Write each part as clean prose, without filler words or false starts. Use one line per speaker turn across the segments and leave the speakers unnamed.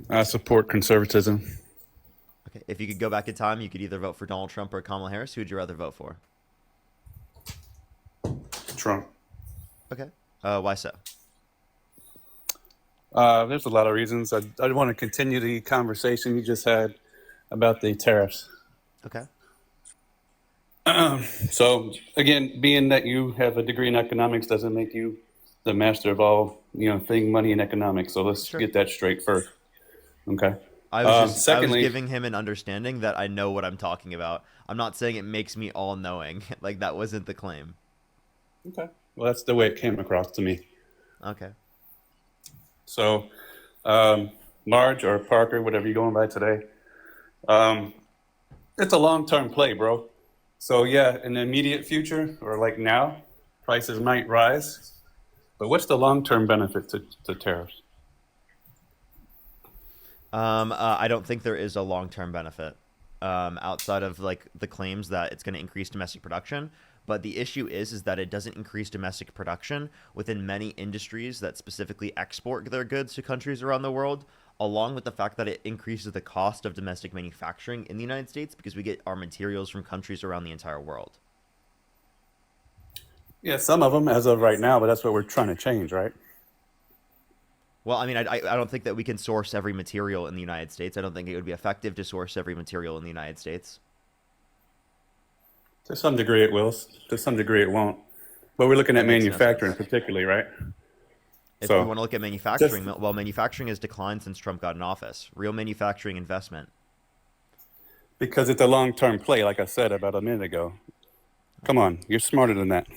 I support conservatism.
Okay. If you could go back in time, you could either vote for Donald Trump or Kamala Harris. Who would you rather vote for?
Trump.
Okay. Why so?
There's a lot of reasons. I want to continue the conversation you just had about the tariffs.
Okay.
So again, being that you have a degree in economics doesn't make you the master of all, thing, money, and economics. So let's
Sure.
get that straight first. Okay.
I was
Secondly,
giving him an understanding that I know what I'm talking about. I'm not saying it makes me all knowing. Like that wasn't the claim.
okay. Well, that's the way it came across to me.
Okay.
So, Marge or Parker, whatever you're going by today, um, it's a long-term play, bro. So yeah, in the immediate future or like now, prices might rise. But what's the long-term benefit to tariffs?
I don't think there is a long-term benefit outside of like the claims that it's going to increase domestic production. But the issue is that it doesn't increase domestic production within many industries that specifically export their goods to countries around the world, along with the fact that it increases the cost of domestic manufacturing in the United States because we get our materials from countries around the entire world.
Yeah, some of them as of right now, but that's what we're trying to change, right?
Well, I mean, I don't think that we can source every material in the United States. I don't think it would be effective to source every material in the United States.
To some degree, it will. To some degree, it won't. But we're looking at
That makes no
manufacturing
sense.
particularly, right?
If you
So
want to look at
just
manufacturing, well, manufacturing has declined since Trump got in office. Real manufacturing investment.
because it's a long-term play, like I said about a minute ago. Come on, you're smarter than that.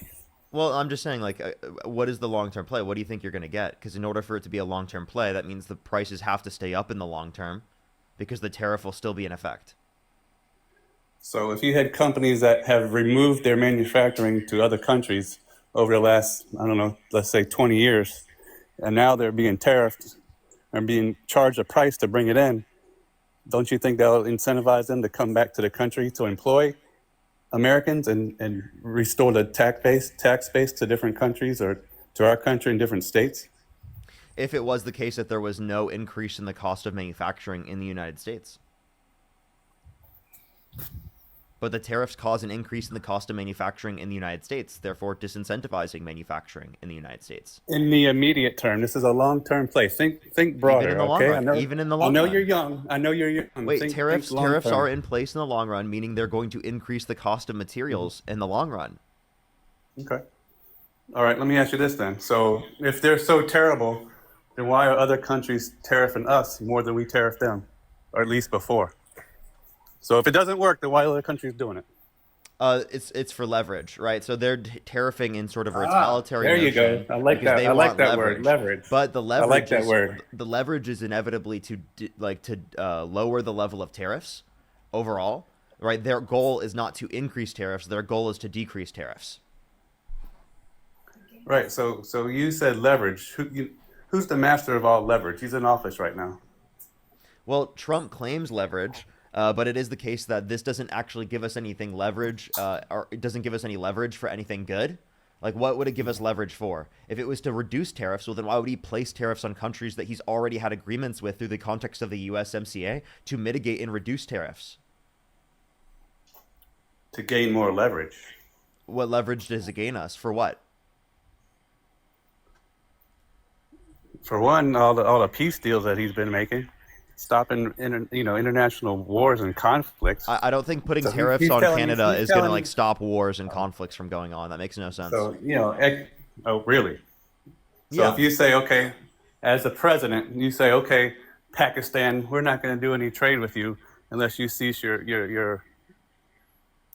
Well, I'm just saying, like, what is the long term play? What do you think you're going to get? Because in order for it to be a long term play, that means the prices have to stay up in the long term because the tariff will still be in effect.
So if you had companies that have removed their manufacturing to other countries over the last, I don't know, let's say 20 years, and now they're being tariffed and being charged a price to bring it in, don't you think that'll incentivize them to come back to the country to employ Americans and restore the tax base to different countries or to our country in different states?
If it was the case that there was no increase in the cost of manufacturing in the United States, but the tariffs cause an increase in the cost of manufacturing in the United States, therefore disincentivizing manufacturing in the United States.
In the immediate term, this is a long-term play. Think
Even in
broader,
the long
okay? I
run,
know,
even in the
I
long
know you're
run.
young. I know you're young.
Wait,
Think
tariffs are
long-term.
in place in the long run, meaning they're going to increase the cost of materials in the long run.
Okay. All right. Let me ask you this then. So, if they're so terrible, then why are other countries tariffing us more than we tariff them, or at least before? So, if it doesn't work, then why are other countries doing it?
It's for leverage, right? So they're tariffing in sort of a
Ah,
retaliatory
there you go.
notion
I like
because
that.
they
I like
want
that word,
leverage,
leverage.
but
I like that word.
the leverage is inevitably to lower the level of tariffs overall, right? Their goal is not to increase tariffs; their goal is to decrease tariffs.
Right. So you said leverage. Who's the master of all leverage? He's in office right now.
Well, Trump claims leverage, but it is the case that this doesn't actually give us anything leverage, or it doesn't give us any leverage for anything good. Like, what would it give us leverage for? If it was to reduce tariffs, well, then why would he place tariffs on countries that he's already had agreements with through the context of the USMCA to mitigate and reduce tariffs?
To gain more leverage.
What leverage does it gain us? For what?
For one, all the peace deals that he's been making, stopping international wars and conflicts.
I don't think putting
So he,
tariffs
he's
on
telling
Canada
he's
is going to like
telling.
stop wars and conflicts from going on. That makes no sense.
So oh really? So if
Yeah.
you say okay, as the president, you say okay, Pakistan, we're not going to do any trade with you unless you cease your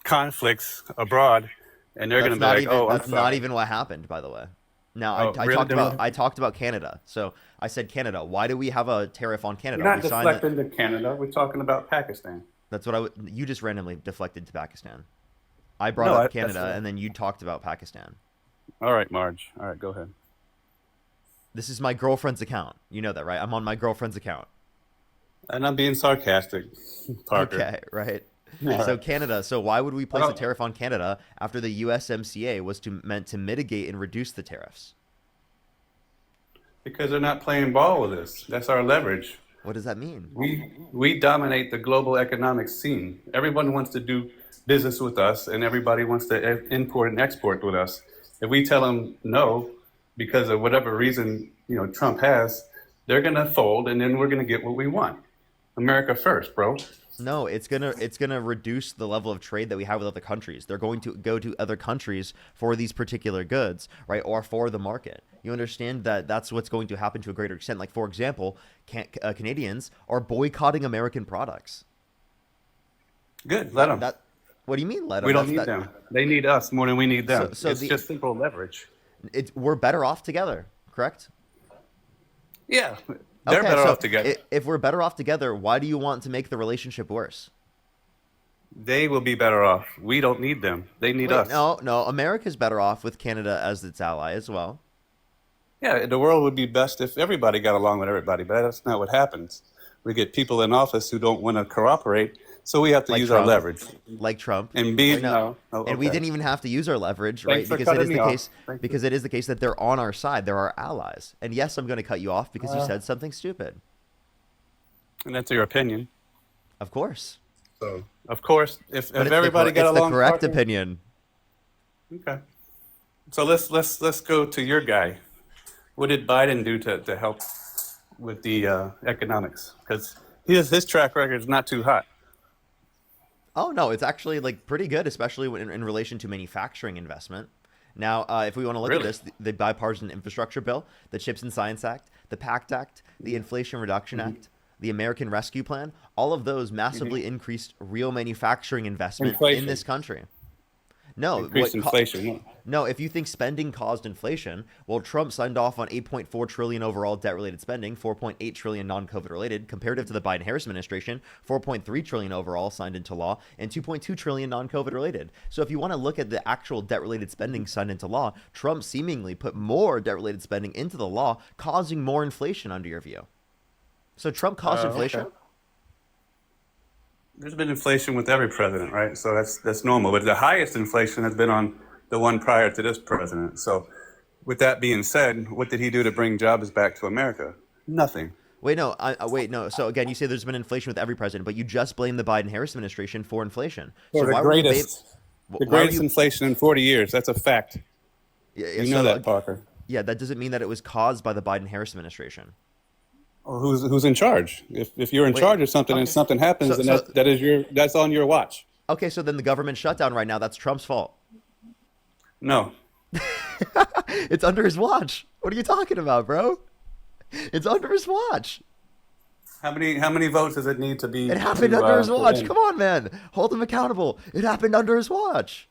conflicts abroad, and they're going to be like, oh, I'm
That's not
sorry.
even what happened, by the way. Now,
Oh, really? Then
I talked about Canada. So I said Canada. Why do we have a tariff on
we're
Canada?
not
We signed that.
deflecting to Canada. We're talking about Pakistan.
That's what you just randomly deflected to Pakistan. I brought
No,
up
that's
Canada, and then you talked about Pakistan.
all right, Marge. All right, go ahead.
This is my girlfriend's account. You know that, right? I'm on my girlfriend's account.
And I'm being sarcastic, Parker.
Okay, right.
All
So
right.
Canada. So why would we
I
place a
don't,
tariff on Canada after the USMCA was to meant to mitigate and reduce the tariffs?
because they're not playing ball with us. That's our leverage.
What does that mean?
We dominate the global economic scene. Everyone wants to do business with us, and everybody wants to import and export with us. If we tell them no, because of whatever reason Trump has, they're gonna fold, and then we're gonna get what we want. America first, bro.
No, it's gonna reduce the level of trade that we have with other countries. They're going to go to other countries for these particular goods, right, or for the market. You understand that that's what's going to happen to a greater extent. Like, for example, Canadians are boycotting American products.
Good, let them.
That what do you mean? Let them?
We don't need them. They need us more than we need them.
So
It's just simple leverage.
we're better off together, correct?
Yeah, they're
Okay,
better
so
off together.
if we're better off together, why do you want to make the relationship worse?
They will be better off. We don't need them. They need
Wait,
us.
no. America's better off with Canada as its ally as well.
Yeah, the world would be best if everybody got along with everybody, but that's not what happens. We get people in office who don't want to cooperate, so we have to
Like
use our
Trump.
leverage.
Like Trump.
And be
Wait, no.
no,
And we
okay.
didn't even have to use our leverage,
Thanks
right?
for
Because it is
cutting
the
me off.
case
Thank you.
because it is the case that they're on our side. They're our allies. And yes, I'm going to cut you off because you said something stupid.
And that's your opinion.
Of course.
So, of course, if
But
everybody got
it's the
along,
correct
Parker,
opinion.
okay. So let's go to your guy. What did Biden do to help with the economics? Because his track record is not too hot.
Oh no, it's actually like pretty good, especially in relation to manufacturing investment. Now, if we want to look at
Really?
this, the bipartisan infrastructure bill, the Chips and Science Act, the PACT Act, the Inflation Reduction Act, the American Rescue Plan, all of those massively increased real manufacturing investment in
Inflation.
this country. No,
Increased inflation.
no, if you think spending caused inflation, well, Trump signed off on 8.4 trillion overall debt-related spending, 4.8 trillion non-COVID related, comparative to the Biden-Harris administration, 4.3 trillion overall signed into law, and 2.2 trillion non-COVID related. So if you want to look at the actual debt-related spending signed into law, Trump seemingly put more debt-related spending into the law, causing more inflation under your view. So Trump caused inflation.
Okay. There's been inflation with every president, right? So that's normal. But the highest inflation has been on the one prior to this president. So, with that being said, what did he do to bring jobs back to America? Nothing.
Wait, no. Wait, no. So again, you say there's been inflation with every president, but you just blame the Biden-Harris administration for inflation. So
For the
why were you
greatest, the
why were
greatest
you?
inflation in 40 years. That's a fact.
Yeah,
You know
so,
that, Parker.
yeah, that doesn't mean that it was caused by the Biden-Harris administration.
Or who's in charge? If you're in
Wait,
charge of something and
okay.
something happens,
So,
then
so
that's on your watch.
okay, so then the government shutdown right now, that's Trump's fault.
No.
It's under his watch. What are you talking about, bro? It's under his watch.
How many votes does it need to be?
It happened
to,
under his
to
watch.
win?
Come on, man. Hold him accountable. It happened under his watch.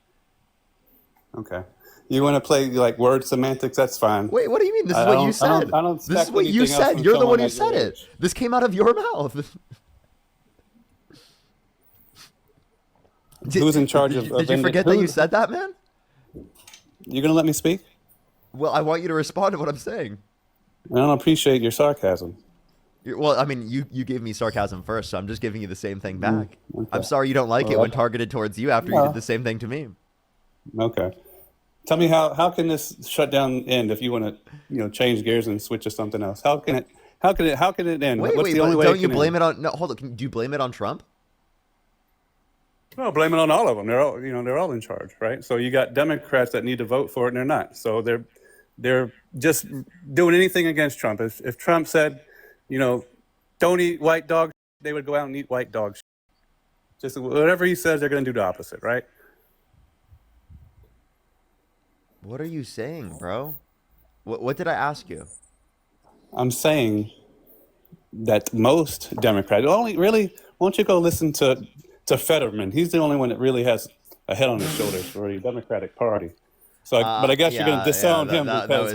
Okay. You want to play like word semantics? That's fine.
Wait, what do you mean? This is
I
what
don't-
you
I
said.
don't- I don't
This is
expect
what you
anything else
said.
from
You're the
someone
one who
at your
said it.
age.
This came out of your mouth.
Who's in charge of?
Did you forget that you said that, man?
You gonna let me speak?
Well, I want you to respond to what I'm saying.
I don't appreciate your sarcasm.
Well, I mean, you gave me sarcasm first, so I'm just giving you the same thing back.
Okay.
I'm sorry you don't like it
Well,
when targeted towards you after you
No.
did the same thing to me.
Okay. Tell me how can this shutdown end if you want to change gears and switch to something else? How can it end?
Wait,
What's
wait,
the only
but
way
don't
it
you
can
blame
end?
it on? No, hold on. Do you blame it on Trump?
Well, blame it on all of them. They're all in charge, right? So you got Democrats that need to vote for it and they're not. So they're just doing anything against Trump. If Trump said, don't eat white dog, they would go out and eat white dog. Just whatever he says, they're going to do the opposite, right?
What are you saying, bro? What did I ask you?
I'm saying that most Democrats only really. Why don't you go listen to Fetterman? He's the only one that really has a head on his shoulders for the Democratic Party. So, but I guess you're going to disown him because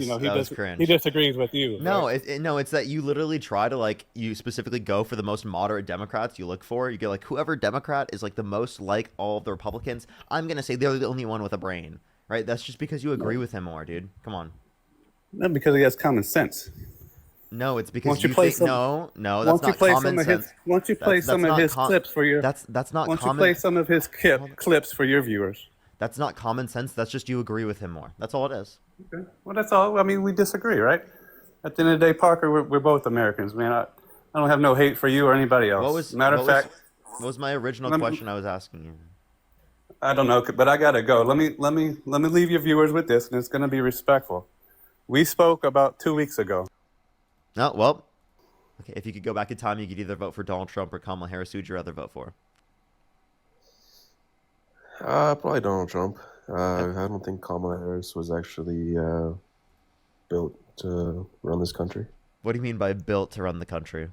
he disagrees with you.
No,
right?
no, it's that you literally try to you specifically go for the most moderate Democrats you look for. You go whoever Democrat is the most like all of the Republicans. I'm gonna say they're the only one with a brain, right? That's just because you agree with him more, dude. Come on.
Not because he has common sense.
No, it's because
Won't you
you
play
think
some-
no, that's not common sense.
Won't you play some of his clips for your?
That's not
Won't you
common.
play some of his clips for your viewers?
That's not common sense. That's just you agree with him more. That's all it is.
Okay. Well, that's all. I mean, we disagree, right? At the end of the day, Parker, we're both Americans, man. I don't have no hate for you or anybody
What
else.
was
Matter of
what was
fact,
what was my original
let me,
question I was asking you?
I don't know, but I gotta go. Let me leave your viewers with this, and it's gonna be respectful. We spoke about 2 weeks ago.
No, well, okay. If you could go back in time, you could either vote for Donald Trump or Kamala Harris. Who'd you rather vote for?
Probably Donald Trump.
Okay.
I don't think Kamala Harris was actually built to run this country.
What do you mean by built to run the country?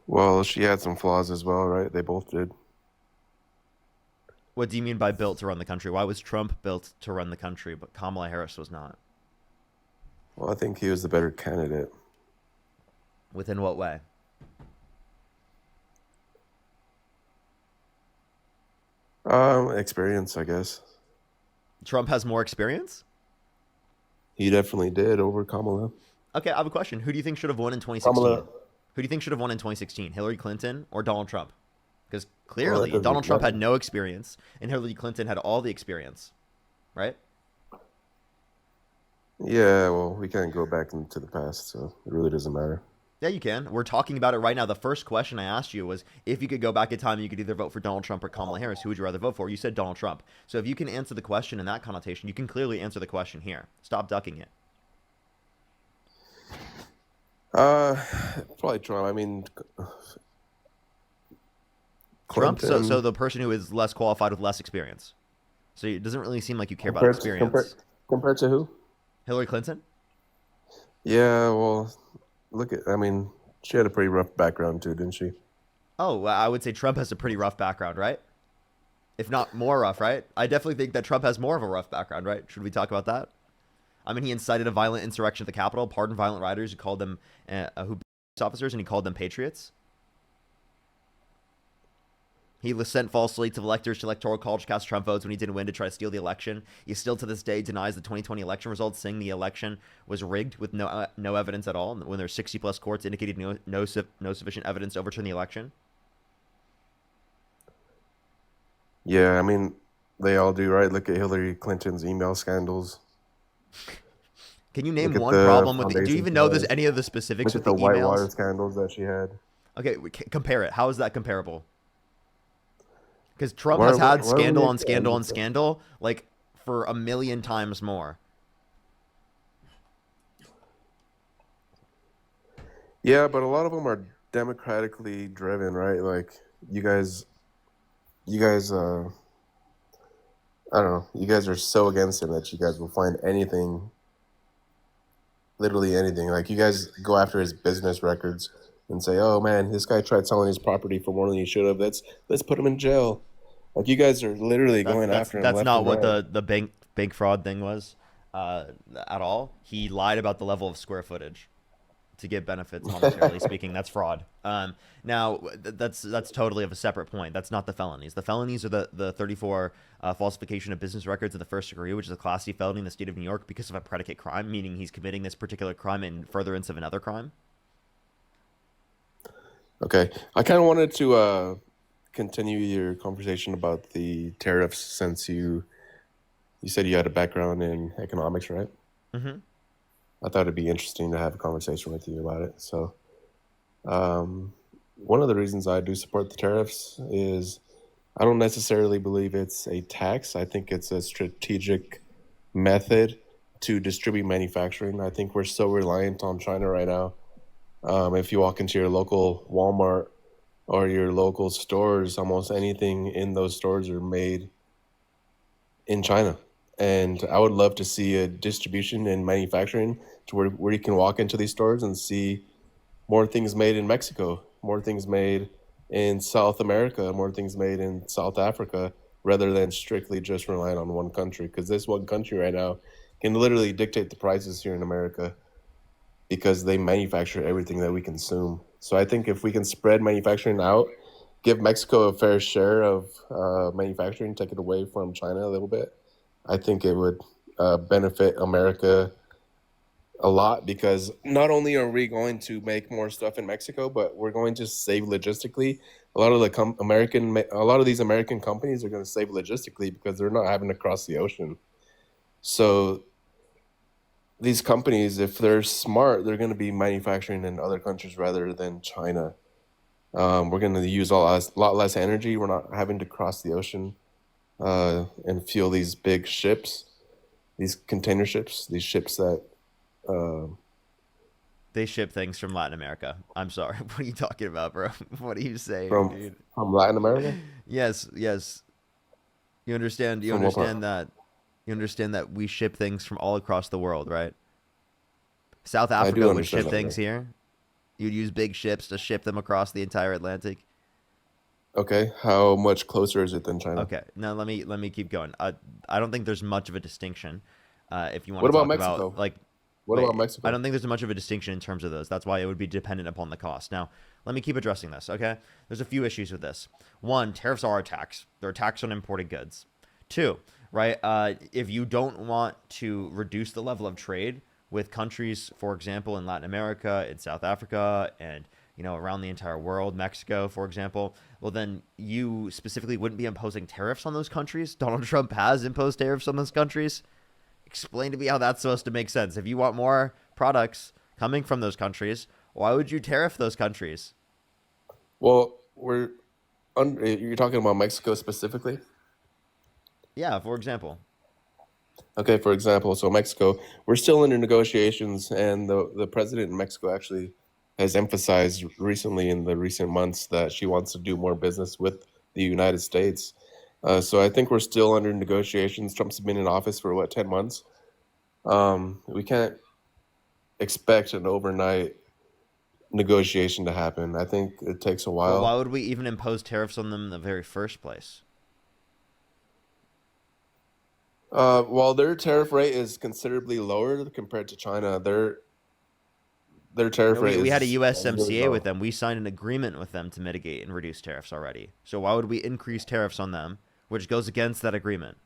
Well, she had some flaws as well, right? They both did.
What do you mean by built to run the country? Why was Trump built to run the country, but Kamala Harris was not?
Well, I think he was the better candidate.
Within what way?
Experience, I guess.
Trump has more experience?
He definitely did over Kamala.
Okay, I have a question. Who do you think should have won in 2016?
Kamala.
Who do you think should have won in 2016? Hillary Clinton or Donald Trump? Because
Well, that
clearly
doesn't
Donald Trump had
matter.
no experience and Hillary Clinton had all the experience, right?
Yeah, well, we can't go back into the past, so it really doesn't matter.
Yeah, you can. We're talking about it right now. The first question I asked you was if you could go back in time, you could either vote for Donald Trump or Kamala Harris. Who would you rather vote for? You said Donald Trump. So if you can answer the question in that connotation, you can clearly answer the question here. Stop ducking it.
Uh, Probably Trump. I mean,
Trump, so
Clinton.
the person who is less qualified with less experience. So it doesn't really seem like you care about
Compared to,
experience.
compared to who?
Hillary Clinton?
Yeah, well, I mean, she had a pretty rough background too, didn't she?
Oh, well, I would say Trump has a pretty rough background, right? If not more rough, right? I definitely think that Trump has more of a rough background, right? Should we talk about that? I mean, he incited a violent insurrection at the Capitol, pardoned violent rioters who called them who officers, and he called them patriots. He sent false slates of electors to electoral college to cast Trump votes when he didn't win to try to steal the election. He still to this day denies the 2020 election results, saying the election was rigged with no evidence at all. When there's 60 plus courts indicated no sufficient evidence to overturn the election.
Yeah, I mean, they all do, right? Look at Hillary Clinton's email scandals.
Can you name
Look at
one
the
problem with it? Do you
foundation
even know there's
files.
any of the specifics
Look
with
at
the
the Whitewater
emails?
scandals that she had.
Okay, compare it. How is that comparable? Because Trump
Why,
has
why,
had
why would
scandal
we
on scandal on
understand?
scandal, like for a million times more.
Yeah, but a lot of them are democratically driven, right? Like you guys, I don't know. You guys are so against him that you guys will find anything, literally anything. Like you guys go after his business records and say, "Oh man, this guy tried selling his property for more than he should have. Let's put him in jail." Like you guys are literally
That's
going
that's
after him
that's
left
not
and
what
right.
the bank fraud thing was, at all. He lied about the level of square footage to get benefits monetarily speaking. That's fraud. Now that's totally of a separate point. That's not the felonies. The felonies are the 34 falsification of business records in the first degree, which is a Class C felony in the state of New York because of a predicate crime, meaning he's committing this particular crime in furtherance of another crime.
Okay, I kind of wanted to continue your conversation about the tariffs since you said you had a background in economics, right?
Mm-hmm.
I thought it'd be interesting to have a conversation with you about it. So, one of the reasons I do support the tariffs is I don't necessarily believe it's a tax. I think it's a strategic method to distribute manufacturing. I think we're so reliant on China right now. If you walk into your local Walmart or your local stores, almost anything in those stores are made in China. And I would love to see a distribution and manufacturing to where you can walk into these stores and see more things made in Mexico, more things made in South America, more things made in South Africa, rather than strictly just relying on one country. Because this one country right now can literally dictate the prices here in America because they manufacture everything that we consume. So I think if we can spread manufacturing out, give Mexico a fair share of manufacturing, take it away from China a little bit, I think it would benefit America a lot because not only are we going to make more stuff in Mexico, but we're going to save logistically. A lot of a lot of these American companies are going to save logistically because they're not having to cross the ocean. So these companies, if they're smart, they're going to be manufacturing in other countries rather than China. We're going to use lot less energy. We're not having to cross the ocean and fuel these big ships, these container ships, these ships that. Uh,
They ship things from Latin America. I'm sorry. What are you talking about, bro? What are you saying,
from
dude?
from Latin America.
Yes, yes. You understand? You
From what part?
understand that? You understand that we ship things from all across the world, right? South
I do
Africa would
understand
ship
that.
things
Right?
here. You'd use big ships to ship them across the entire Atlantic.
Okay, how much closer is it than China?
Okay, now let me keep going. I don't think there's much of a distinction. If you want
What
to
about
talk about
Mexico?
like,
What about
wait, I
Mexico?
don't think there's much of a distinction in terms of those. That's why it would be dependent upon the cost. Now, let me keep addressing this. Okay, there's a few issues with this. One, tariffs are a tax. They're a tax on imported goods. Two, right? If you don't want to reduce the level of trade with countries, for example, in Latin America, in South Africa, and around the entire world, Mexico, for example, well, then you specifically wouldn't be imposing tariffs on those countries. Donald Trump has imposed tariffs on those countries. Explain to me how that's supposed to make sense. If you want more products coming from those countries, why would you tariff those countries?
Well, you're talking about Mexico specifically.
Yeah, for example.
Okay, for example, so Mexico, we're still under negotiations, and the president in Mexico actually has emphasized recently in the recent months that she wants to do more business with the United States. So I think we're still under negotiations. Trump's been in office for what, 10 months? We can't expect an overnight negotiation to happen. I think it takes a
But why
while.
would we even impose tariffs on them in the very first place?
While their tariff rate is considerably lower compared to China, their tariff
No,
rate
we had a
is really
USMCA with
low.
them. We signed an agreement with them to mitigate and reduce tariffs already. So why would we increase tariffs on them, which goes against that agreement?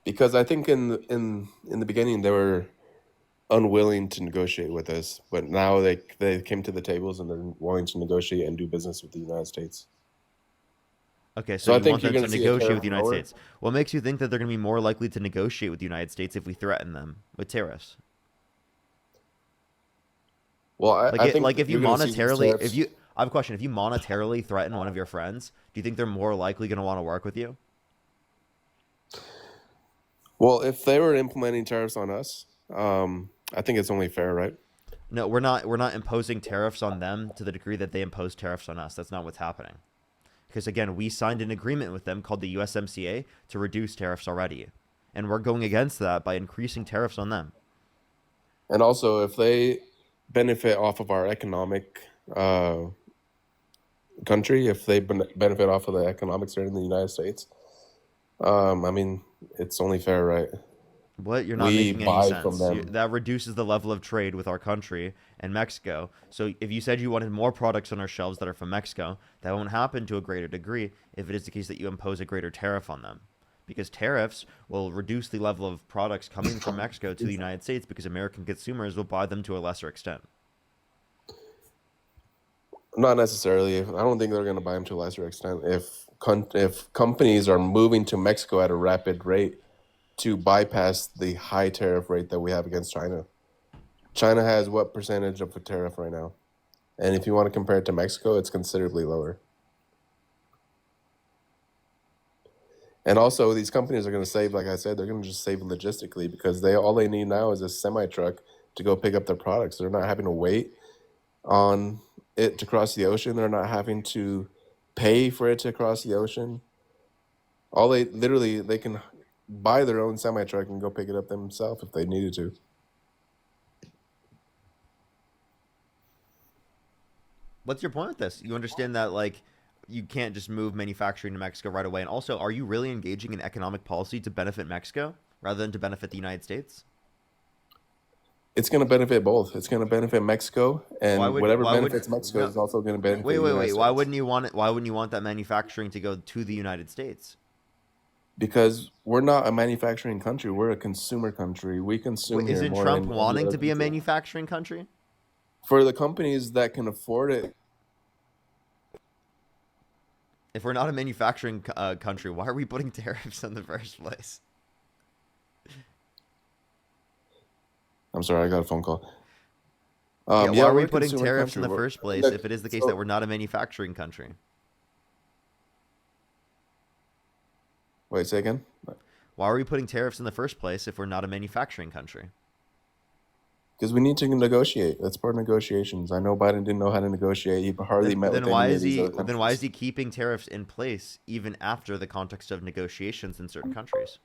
Because I think in the beginning they were unwilling to negotiate with us, but now they came to the tables and they're willing to negotiate and do business with the United States.
Okay, so
So I
you
think
want
you're
them
going
to
to see a
negotiate with
tariff
the United
lower.
States. What makes you think that they're going to be more likely to negotiate with the United States if we threaten them with tariffs?
Well,
Like
I
it,
think
like if you
you're going to see these
monetarily, if
tariffs.
you, I have a question. If you monetarily threaten one of your friends, do you think they're more likely going to want to work with you?
Well, if they were implementing tariffs on us, I think it's only fair, right?
No, we're not. We're not imposing tariffs on them to the degree that they impose tariffs on us. That's not what's happening. Because again, we signed an agreement with them called the USMCA to reduce tariffs already, and we're going against that by increasing tariffs on them.
And also, if they benefit off of our economic uh, country, if they benefit off of the economics here in the United States, I mean, it's only fair, right?
What? You're not
We
making any
buy from
sense.
them.
That reduces the level of trade with our country and Mexico. So if you said you wanted more products on our shelves that are from Mexico, that won't happen to a greater degree if it is the case that you impose a greater tariff on them. Because tariffs will reduce the level of products coming from Mexico to the United States because American consumers will buy them to a lesser extent.
Not necessarily. I don't think they're going to buy them to a lesser extent. If companies are moving to Mexico at a rapid rate to bypass the high tariff rate that we have against China, China has what percentage of a tariff right now? And if you want to compare it to Mexico, it's considerably lower. And also, these companies are going to save, like I said, they're going to just save logistically because they need now is a semi truck to go pick up their products. They're not having to wait on it to cross the ocean. They're not having to pay for it to cross the ocean. They can buy their own semi truck and go pick it up themselves if they needed to.
What's your point with this? You understand that like you can't just move manufacturing to Mexico right away. And also, are you really engaging in economic policy to benefit Mexico rather than to benefit the United States?
It's going to benefit both. It's going to benefit Mexico, and whatever
Why would
benefits Mexico
no
is also going to benefit the United
wait. Why
States.
wouldn't you want it? Why wouldn't you want that manufacturing to go to the United States?
Because we're not a manufacturing country, we're a consumer country. We consume here
Isn't
more
Trump
than any
wanting
other
to be a
country.
manufacturing country?
For the companies that can afford it,
If we're not a manufacturing country, why are we putting tariffs in the first place?
I'm sorry, I got a phone call.
Yeah, why
Yeah,
are
we're
we
a
putting
consumer
tariffs in
country.
the
We're,
first place
look,
if it is the case that
so
we're not a manufacturing country?
wait, say again.
Why are we putting tariffs in the first place if we're not a manufacturing country?
Because we need to negotiate. That's part of negotiations. I know Biden didn't know how to negotiate. He hardly met with any of these other
Then why is
countries.
he keeping tariffs in place even after the context of negotiations in certain countries?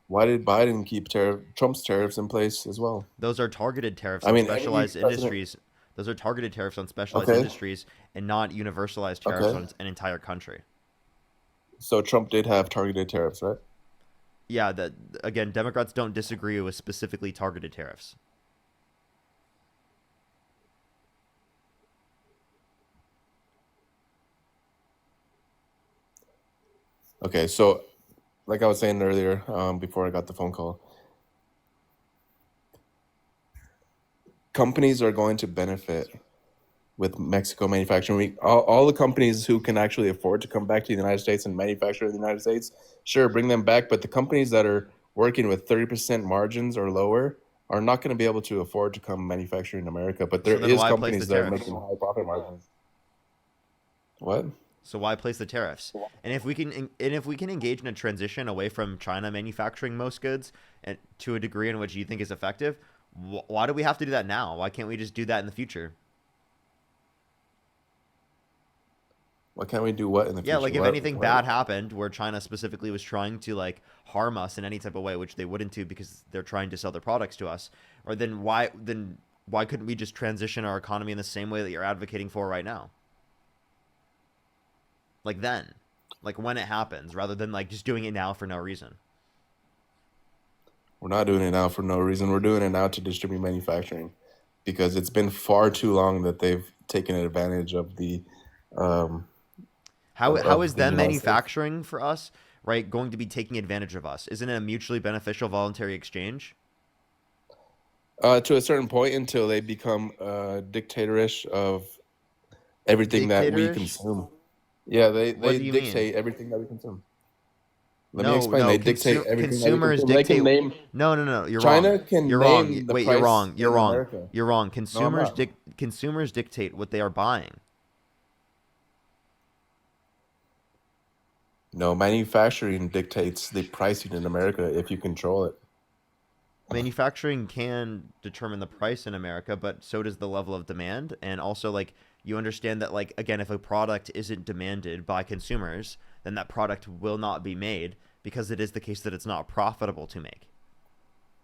Why did Biden keep Trump's tariffs in place as well?
Those are targeted tariffs
I
on
mean, any
specialized
president.
industries. Those are targeted tariffs on specialized
Okay,
industries and not universalized tariffs
okay.
on an entire country.
So Trump did have targeted tariffs, right?
Yeah, that again, Democrats don't disagree with specifically targeted tariffs.
Okay, so like I was saying earlier, before I got the phone call, companies are going to benefit with Mexico manufacturing. All the companies who can actually afford to come back to the United States and manufacture in the United States, sure, bring them back. But the companies that are working with 30% margins or lower are not going to be able to afford to come manufacture in America. But there
So then
is
why place the
companies that are
tariffs?
making high profit margins. What?
So why place the tariffs? And if we can engage in a transition away from China manufacturing most goods and to a degree in which you think is effective, why do we have to do that now? Why can't we just do that in the future?
What can we do what in the
Yeah,
future?
like if anything
What?
bad happened where China specifically was trying to like harm us in any type of way, which they wouldn't do because they're trying to sell their products to us, or then why couldn't we just transition our economy in the same way that you're advocating for right now? Like then, like when it happens, rather than like just doing it now for no reason.
We're not doing it now for no reason. We're doing it now to distribute manufacturing because it's been far too long that they've taken advantage um,
How
of
is
the
them
United States.
manufacturing for us, right, going to be taking advantage of us? Isn't it a mutually beneficial voluntary exchange?
To a certain point until they become dictatorish of everything that we
Dictatorish?
consume. Yeah,
What
they
do you mean?
dictate everything that we consume. Let me
No,
explain.
no.
They dictate everything that we
Consumers
consume. They
dictate.
can name
No, no, no. You're wrong.
China can
You're wrong.
name the
Wait, you're
price
wrong. You're
in
wrong.
America.
You're wrong.
No, I'm not.
Consumers dictate what they are buying.
No, manufacturing dictates the pricing in America if you control it.
Manufacturing can determine the price in America, but so does the level of demand. And also, like, you understand that, like, again, if a product isn't demanded by consumers, then that product will not be made because it is the case that it's not profitable to make.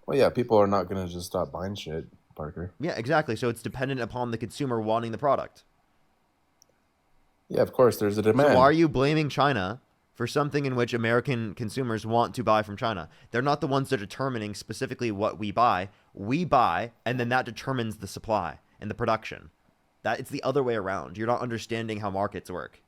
Well, yeah, people are not gonna just stop buying shit, Parker.
Yeah, exactly. So it's dependent upon the consumer wanting the product.
Yeah, of course, there's a
So why are
demand.
you blaming China for something in which American consumers want to buy from China? They're not the ones that are determining specifically what we buy. We buy, and then that determines the supply and the production. That it's the other way around. You're not understanding how markets work.